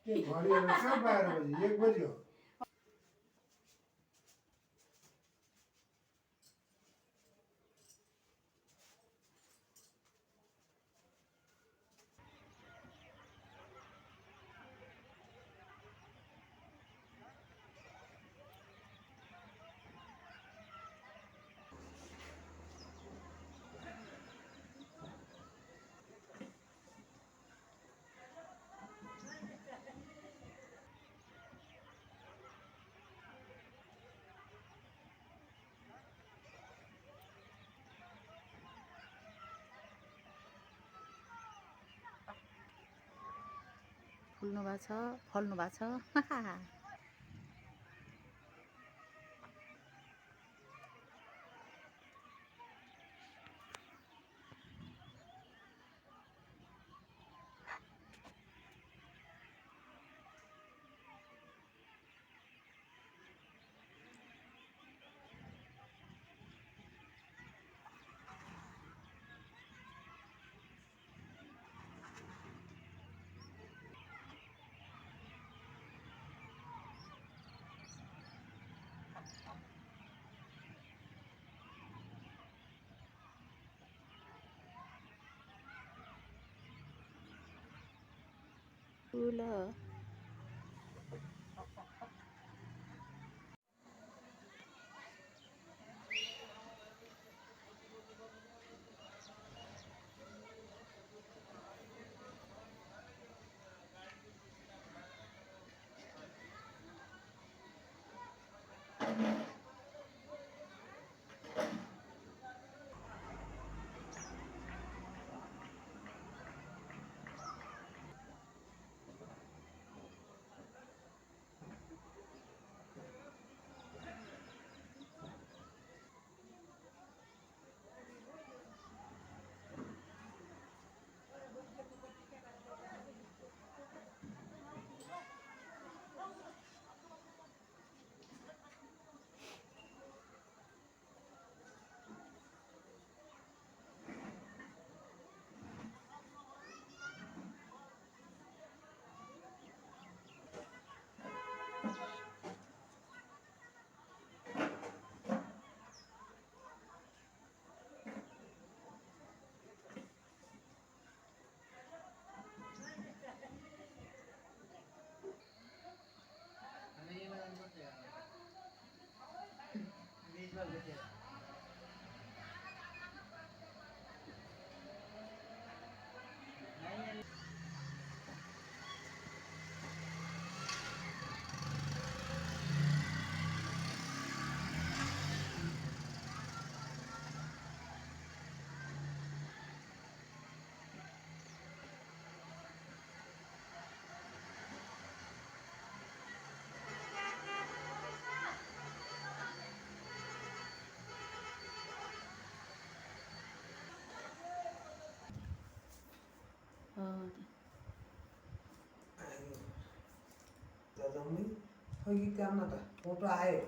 घडी कहाँ 12 बजी 1 बज्यो फुल्नु भएको छ, फल्नु भएको छ। फुल जम्मै खै काम न त फोटो आयो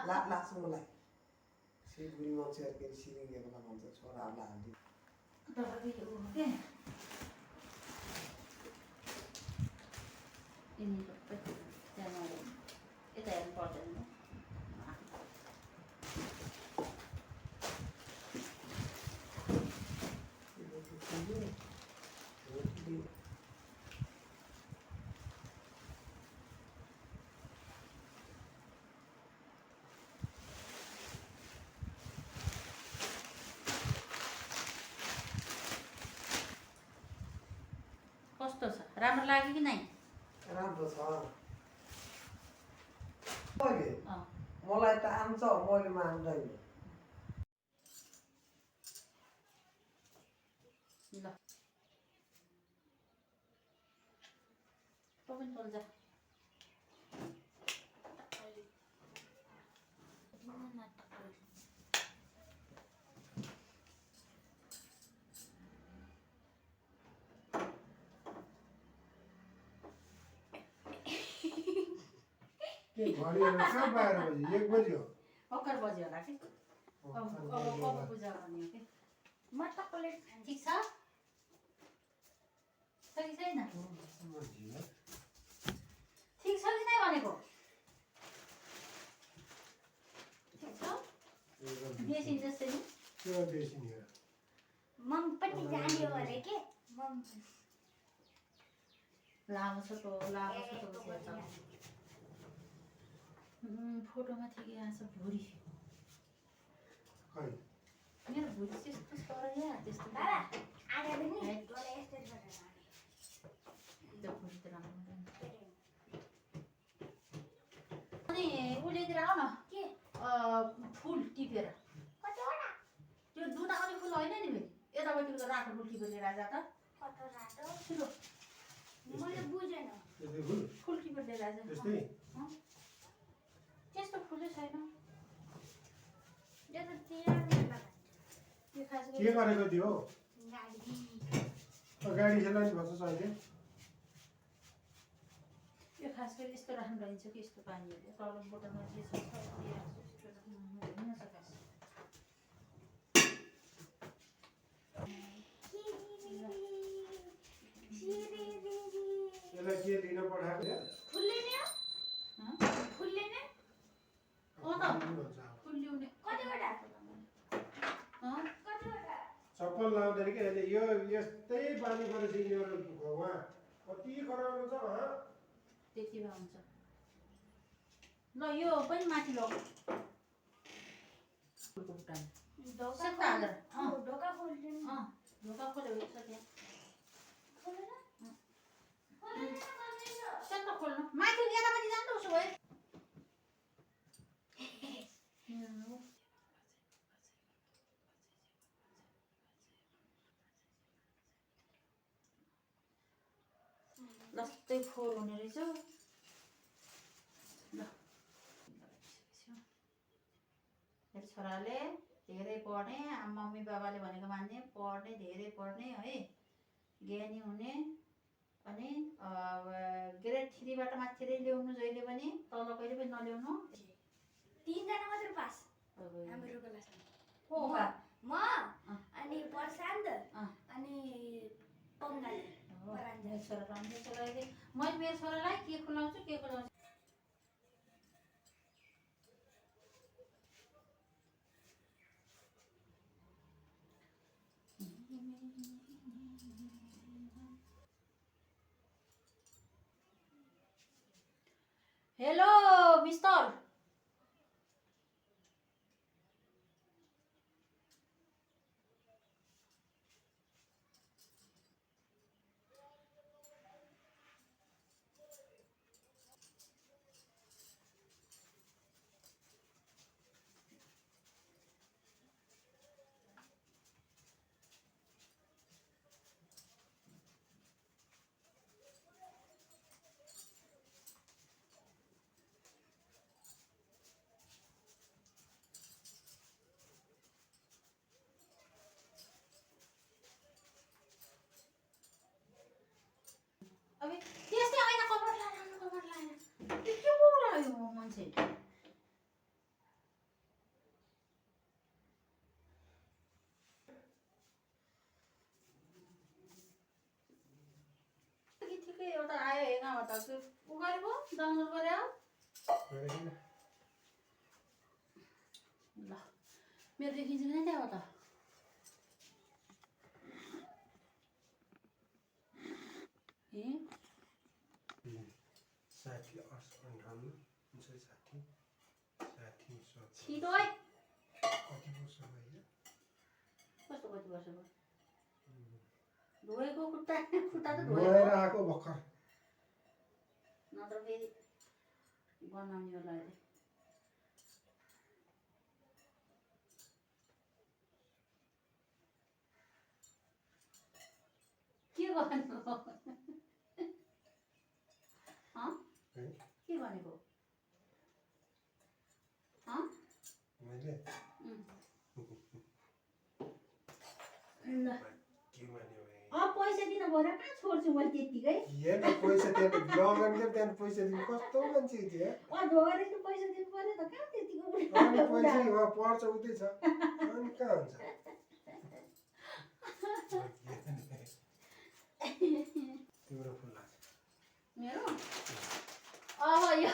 लाग्छ मलाई सिलगढी मान्छेहरू फेरि सिलिङहरू लगाउँछ छोराहरूलाई हाल्दै यता हेर्नु पर्दैन। कस्तो छ, राम्रो लाग्यो कि नै? राम्रो छ मलाई त आउँछ मैले मान्दैन ल पनि चल्छ। घडी कहाँ 12 बजी 1 बज्यो भर्खर बज्यो होला कि अब पूजा गर्ने हो कि म त प्लेट ठिक छ। कि छैन मजियो ठिक छ कि नै भनेको ठिक छ बेसी जस्तै नि त्यो बेसी नि हो मम पनि जान्यो अरे के मम लामो छोटो सेट फोटोमा ठिकै आएछ भुँडी खै मेरो भुँडी त्यस्तो छ र यहाँ त्यस्तो बाबा आज पनि डोले यस्तो गरेर त्यो भुँडी त राम्रो हुँदैन अनि उलेतिर आऊ न के फुल टिपेर कतिवटा त्यो दुध आउने फुल होइन नि फेरि यतापट्टिको रातो फुल टिपेर लिएर आएर त कतो रातो छिटो मैले बुझेन त्यस्तै फुल फुल टिपेर लिएर आएर त्यस्तै त्यस्तो फुलै छैन यो त तिहारमा यो खास के गरेको थियो गाडी गाडी चलाउने भन्छ अहिले यो खास गरी यस्तो राख्नु रहन्छ कि यस्तो पानीहरू तल बोतलमा जे छ हुन सकास् यसलाई के दिन पठाएको फुल्ले नि फुल्ले नि फुल ल्याउने कतिवटा चप्पल लाउँदैन कि अहिले यो यस्तै बानी गरेपछि यिनीहरू उहाँ कति कराउनु छ त्यति भए हुन्छ ल यो पनि माथि लग फुलको बुट्टामा ढोका सेता हालेर ढोका खोल्दिनु ढोका खोल्यो छ त्यहाँ सेता खोल्नु माथि यतापट्टि जानु त उसो भए लस्तै फोहोर हुने रहेछ ल मेरो छोराले धेरै पढ्ने मम्मी बाबाले भनेको मान्ने पढ्ने धेरै पढ्ने है ज्ञानी हुने अनि ग्रेड 3 बाट माथि ल्याउनु जहिले पनि तल कहिले पनि नल्याउनु 3 जना मात्र पास अब हाम्रो क्लासमा को म अनि प्रशान्त अनि पङ्गाली मेरो छोरा राम्रो छ अहिले मैले मेरो छोरालाई के खुलाउँछु हेलो मिस्टर अब त्यस्तै होइन कभर लाएर त्यो के बोलायो मान्छे ठिकै एउटा आयो हेर्न त उ गरेको डाउनलोड गर्यो ल मेरो देखिन्छ कि नै त्यहाँ त ए 60 58 60 छिटो है कति वर्ष भयो कस्तो कति वर्ष भयो धोएको खुट्टा त धोएर धोएको आएको भर्खर नत्र फेरि बनाउने होला अरे के गर्नु के भनेको मैले ल के भन्यो भने पैसा दिन भएर कहाँ छोड्छु मैले त्यतिकै हेर्न पैसा त्यहाँ लगन के त्यहाँ पैसा दिनु कस्तो मान्छे थियो ढोगरे त पैसा दिनु पर्यो त कहाँ त्यतिको अनि पैसा वहाँ पढ्छ उतै छ अनि कहाँ हुन्छ तिम्रो फुल लाग्छ मेरो अब यो